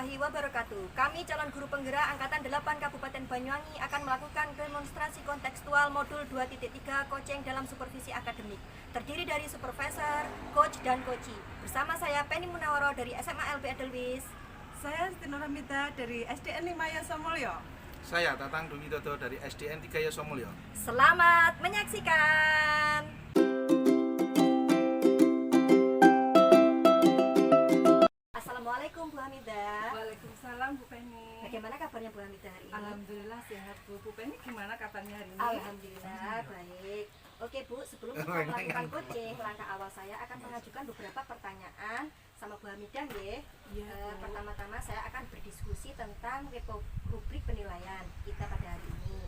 warahmatullahi wabarakatuh. Kami calon guru penggerak Angkatan 8 Kabupaten Banyuwangi akan melakukan demonstrasi kontekstual modul 2.3 Coaching dalam supervisi akademik. Terdiri dari supervisor, coach, dan coachi. Bersama saya Penny Munawaro dari SMA LB Edelweiss. Saya Siti Nurhamida dari SDN 5 Yasomulyo. Saya Tatang Dwi Widodo dari SDN 3 Yasomulyo. Selamat menyaksikan. Assalamualaikum Bu Hamidah. Waalaikumsalam Bu Penny. Bagaimana kabarnya Bu Hamidah hari ini? Alhamdulillah sehat Bu. Bu Penny gimana kabarnya hari ini? Alhamdulillah baik. Oke Bu, sebelum kita melakukan coaching, langkah awal saya akan mengajukan beberapa pertanyaan sama Bu Hamidah ya. Pertama-tama saya akan berdiskusi tentang rubrik penilaian kita pada hari ini.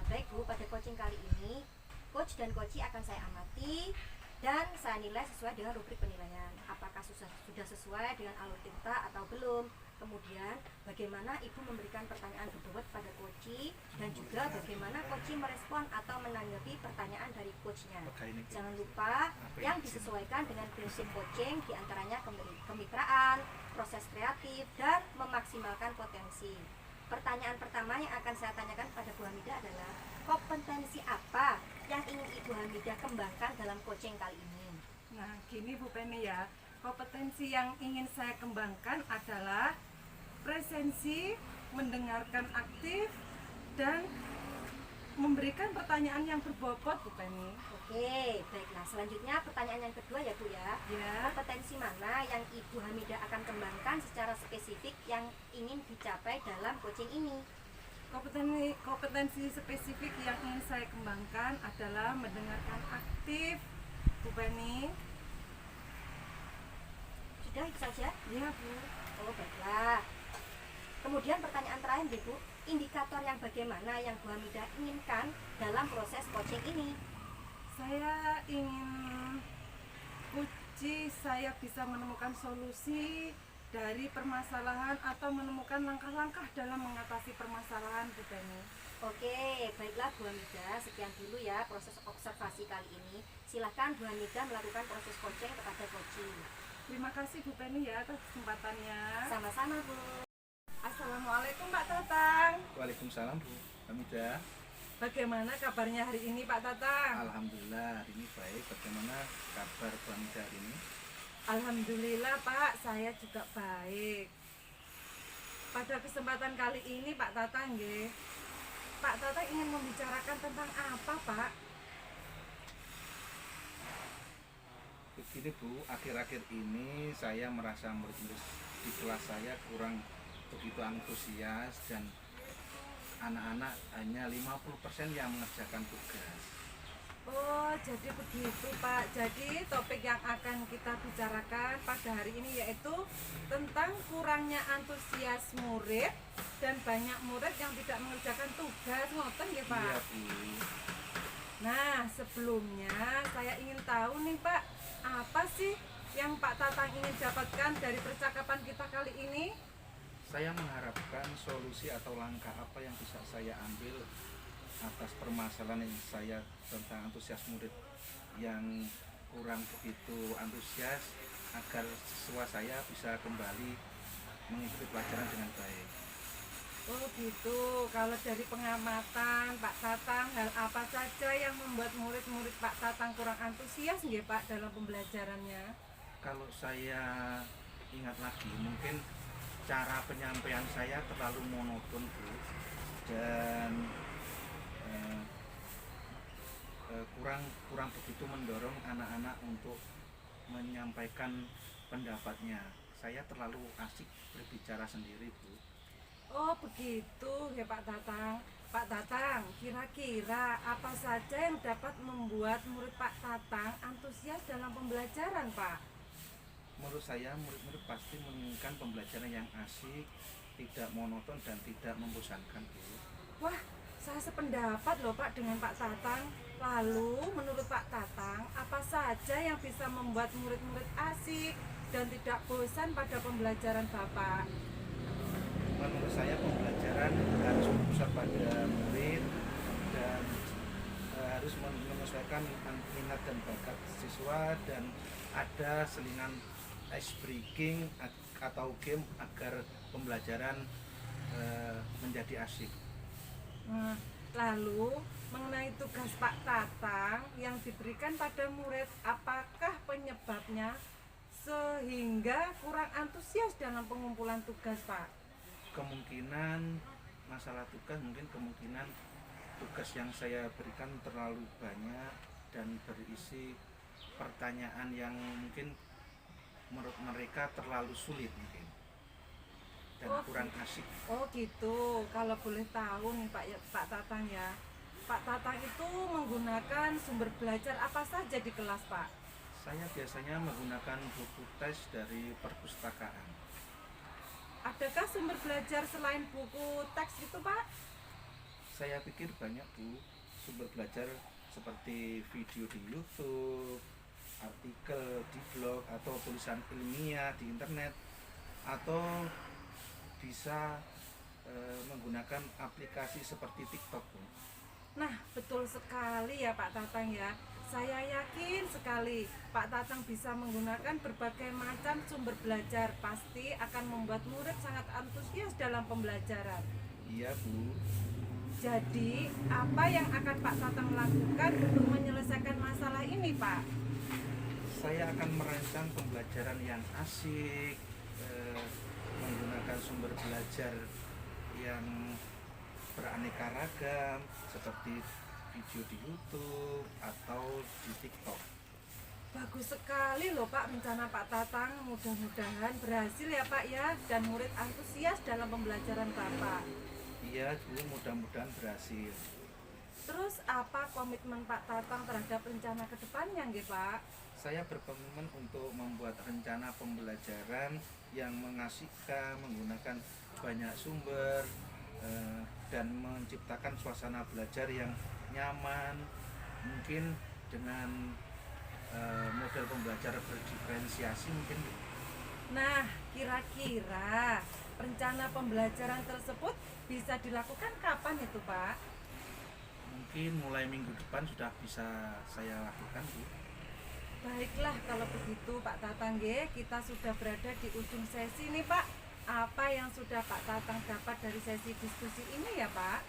Baik Bu, pada coaching kali ini coach dan coachi akan saya amati dan saya nilai sesuai dengan rubrik penilaian. Apakah sudah sesuai dengan alur cerita atau belum. Kemudian bagaimana ibu memberikan pertanyaan bobot pada coachi dan juga bagaimana coachi merespon atau menanggapi pertanyaan dari coachnya. Jangan lupa yang disesuaikan dengan prinsip coaching, diantaranya kemitraan, proses kreatif, dan memaksimalkan potensi. Pertanyaan pertama yang akan saya tanyakan pada Bu Hamidah adalah kompetensi apa yang ingin Ibu Hamidah kembangkan dalam coaching kali ini? Nah gini Bu Penny ya, kompetensi yang ingin saya kembangkan adalah presensi, mendengarkan aktif, dan memberikan pertanyaan yang berbobot Bu Penny. Oke, baiklah. Selanjutnya pertanyaan yang kedua ya Bu ya. Ya. Kompetensi mana yang Ibu Hamidah akan kembangkan secara spesifik yang ingin dicapai dalam coaching ini? Kompetensi spesifik yang ingin saya kembangkan adalah mendengarkan aktif Bu Penny. Sudah itu saja? Ya Bu. Oh baiklah. Kemudian pertanyaan terakhir nih Bu, indikator yang bagaimana yang Bu Hamidah inginkan dalam proses coaching ini? Saya ingin coachi saya bisa menemukan solusi dari permasalahan atau menemukan langkah-langkah dalam mengatasi permasalahan Bu Penny. Oke, baiklah Bu Hamidah, sekian dulu ya proses observasi kali ini. Silahkan Bu Hamidah melakukan proses coaching kepada coachi. Terima kasih Bu Penny ya atas kesempatannya. Sama-sama Bu. Assalamualaikum Pak Tatang. Waalaikumsalam Bu Hamidah. Bagaimana kabarnya hari ini Pak Tatang? Alhamdulillah hari ini baik. Bagaimana kabar Bu Hamidah hari ini? Alhamdulillah Pak, saya juga baik. Pada kesempatan kali ini Pak Tatang nggih, Pak Tatang ingin membicarakan tentang apa Pak? Begini Bu, akhir-akhir ini saya merasa murid-murid di kelas saya kurang begitu antusias dan anak-anak hanya 50% yang mengerjakan tugas. Oh, jadi begitu Pak. Jadi topik yang akan kita bicarakan pada hari ini yaitu tentang kurangnya antusias murid dan banyak murid yang tidak mengerjakan tugas. Ngoten ya Pak? Iya Bu. Nah, sebelumnya saya ingin tahu nih Pak, apa sih yang Pak Tatang ingin dapatkan dari percakapan kita kali ini? Saya mengharapkan solusi atau langkah apa yang bisa saya ambil atas permasalahan yang saya tentang antusias murid yang kurang begitu antusias agar siswa saya bisa kembali mengikuti pelajaran dengan baik. Oh gitu, kalau dari pengamatan Pak Tatang, hal apa saja yang membuat murid-murid Pak Tatang kurang antusias nggih Pak dalam pembelajarannya? Kalau saya ingat lagi, mungkin cara penyampaian saya terlalu monoton Bu, dan kurang begitu mendorong anak-anak untuk menyampaikan pendapatnya. Saya terlalu asik berbicara sendiri Bu. Oh begitu ya Pak Tatang. Pak Tatang, kira-kira apa saja yang dapat membuat murid Pak Tatang antusias dalam pembelajaran Pak? Menurut saya murid-murid pasti menginginkan pembelajaran yang asik, tidak monoton dan tidak membosankan Bu. Wah, saya sependapat loh Pak dengan Pak Tatang. Lalu menurut Pak Tatang, apa saja yang bisa membuat murid-murid asik dan tidak bosan pada pembelajaran Bapak? Menurut saya pembelajaran harus berpusat pada murid dan harus menyesuaikan minat dan bakat siswa dan ada selingan ice breaking atau game agar pembelajaran menjadi asyik. Nah, lalu mengenai tugas Pak Tatang yang diberikan pada murid, apakah penyebabnya sehingga kurang antusias dalam pengumpulan tugas, Pak? Kemungkinan masalah tugas, mungkin kemungkinan tugas yang saya berikan terlalu banyak dan berisi pertanyaan yang mungkin menurut mereka terlalu sulit mungkin dan kurang asik. Oh gitu. Kalau boleh tahu nih Pak Tatang ya, Pak Tatang itu menggunakan sumber belajar apa saja di kelas, Pak? Saya biasanya menggunakan buku teks dari perpustakaan. Adakah sumber belajar selain buku teks itu, Pak? Saya pikir banyak Bu, sumber belajar seperti video di YouTube, artikel di blog, atau tulisan ilmiah di internet, atau bisa menggunakan aplikasi seperti TikTok Bu. Nah, betul sekali ya Pak Tatang ya. Saya yakin sekali Pak Tatang bisa menggunakan berbagai macam sumber belajar. Pasti akan membuat murid sangat antusias dalam pembelajaran. Iya Bu. Jadi, apa yang akan Pak Tatang lakukan untuk menyelesaikan masalah ini, Pak? Saya akan merancang pembelajaran yang asik, menggunakan sumber belajar yang beraneka ragam seperti video di YouTube atau di TikTok. Bagus sekali loh Pak rencana Pak Tatang. Mudah-mudahan berhasil ya Pak ya, dan murid antusias dalam pembelajaran Bapak. Iya Bu, mudah-mudahan berhasil. Terus apa komitmen Pak Tatang terhadap rencana ke depannya nggih Pak? Saya berkomitmen untuk membuat rencana pembelajaran yang mengasihkan, menggunakan banyak sumber, dan menciptakan suasana belajar yang nyaman, mungkin dengan model pembelajaran berdiferensiasi mungkin. Nah, kira-kira rencana pembelajaran tersebut bisa dilakukan kapan itu Pak? Mungkin mulai minggu depan sudah bisa saya lakukan Bu. Baiklah kalau begitu Pak Tatang nggih, kita sudah berada di ujung sesi nih Pak. Apa yang sudah Pak Tatang dapat dari sesi diskusi ini ya Pak?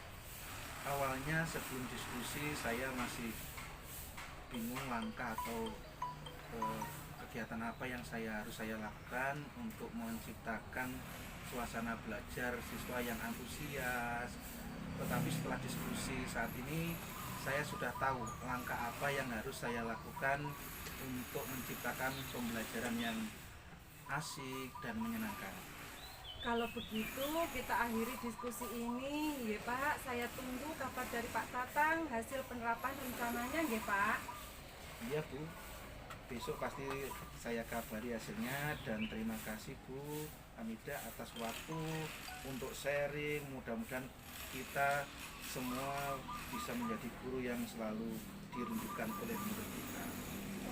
Awalnya sebelum diskusi saya masih bingung langkah atau kegiatan apa yang harus saya lakukan untuk menciptakan suasana belajar siswa yang antusias. Tetapi setelah diskusi saat ini saya sudah tahu langkah apa yang harus saya lakukan untuk menciptakan pembelajaran yang asik dan menyenangkan. Kalau begitu kita akhiri diskusi ini ya Pak. Saya tunggu kabar dari Pak Tatang hasil penerapan rencananya ya Pak. Iya Bu, besok pasti saya kabari hasilnya. Dan terima kasih Bu Hamidah atas waktu untuk sharing. Mudah-mudahan kita semua bisa menjadi guru yang selalu dirindukan oleh murid kita.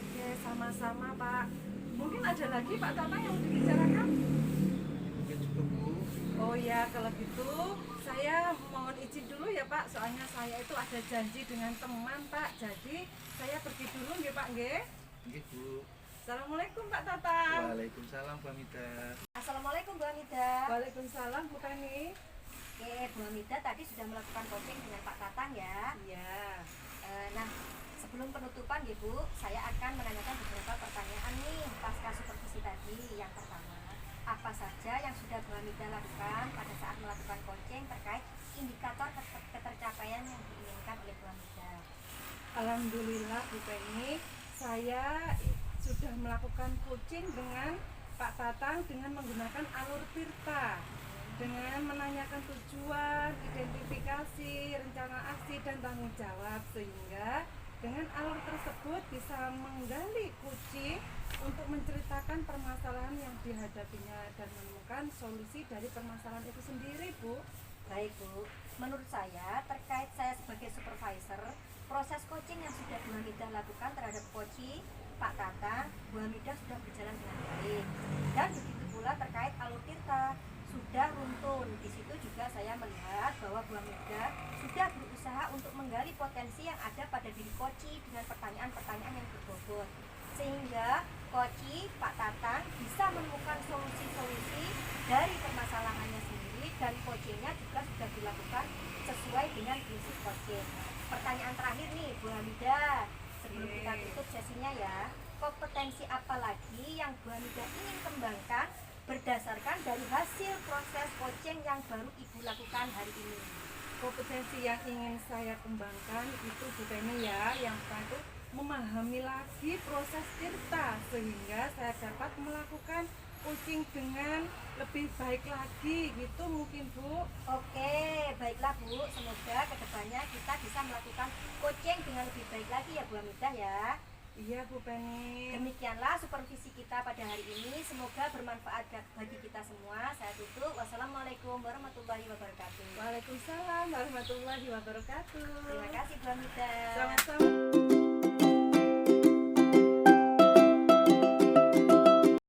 Oke, sama-sama Pak. Mungkin ada lagi Pak Tatang yang mau dibicarakan? Mungkin cukup Bu. Oh ya, kalau gitu saya mohon izin dulu ya Pak. Soalnya saya itu ada janji dengan teman Pak. Jadi saya pergi dulu nggih Pak nggih. Nggih Bu. Assalamualaikum Pak Tatang. Waalaikumsalam Bu Hamidah. Assalamualaikum Bu Hamida. Waalaikumsalam Bu Feni. Oke, Bu Hamida tadi sudah melakukan coaching dengan Pak Tatang ya. Iya. Nah, sebelum penutupan ya Bu, saya akan menanyakan beberapa pertanyaan nih pasca supervisi tadi. Yang pertama, apa saja yang sudah Bu Hamida lakukan pada saat melakukan coaching terkait indikator ketercapaian yang diinginkan oleh Bu Hamida? Alhamdulillah Bu Feni, saya sudah melakukan coaching dengan Pak Tatang dengan menggunakan alur Tirta, dengan menanyakan tujuan, identifikasi, rencana aksi, dan tanggung jawab, sehingga dengan alur tersebut bisa menggali kunci untuk menceritakan permasalahan yang dihadapinya dan menemukan solusi dari permasalahan itu sendiri Bu. Baik Bu, menurut saya terkait saya sebagai supervisor, proses coaching yang sudah Bu Hamidah lakukan terhadap coaching Pak Tatang, Bu Hamidah sudah berjalan dengan baik. Dan begitu pula terkait alur Tirta sudah runtun. Di situ juga saya melihat bahwa Bu Hamidah sudah berusaha untuk menggali potensi yang ada pada diri coaching dengan pertanyaan-pertanyaan yang berbobot, sehingga coaching Pak Tatang bisa semuanya juga sudah dilakukan sesuai dengan prinsip coaching. Pertanyaan terakhir nih Bu Hamidah, sebelum kita tutup sesinya ya, kompetensi apa lagi yang Bu Hamidah ingin kembangkan berdasarkan dari hasil proses coaching yang baru Ibu lakukan hari ini? Kompetensi yang ingin saya kembangkan itu bukan ini ya, yang pertama itu memahami lagi proses tirta sehingga saya dapat melakukan coaching dengan lebih baik lagi gitu mungkin Bu. Oke, baiklah Bu, semoga kedepannya kita bisa melakukan coaching dengan lebih baik lagi ya Bu Hamidah ya. Iya Bu Penny. Demikianlah supervisi kita pada hari ini, semoga bermanfaat bagi kita semua. Saya tutup, wassalamualaikum warahmatullahi wabarakatuh. Waalaikumsalam warahmatullahi wabarakatuh. Terima kasih Bu Hamidah. Sama-sama.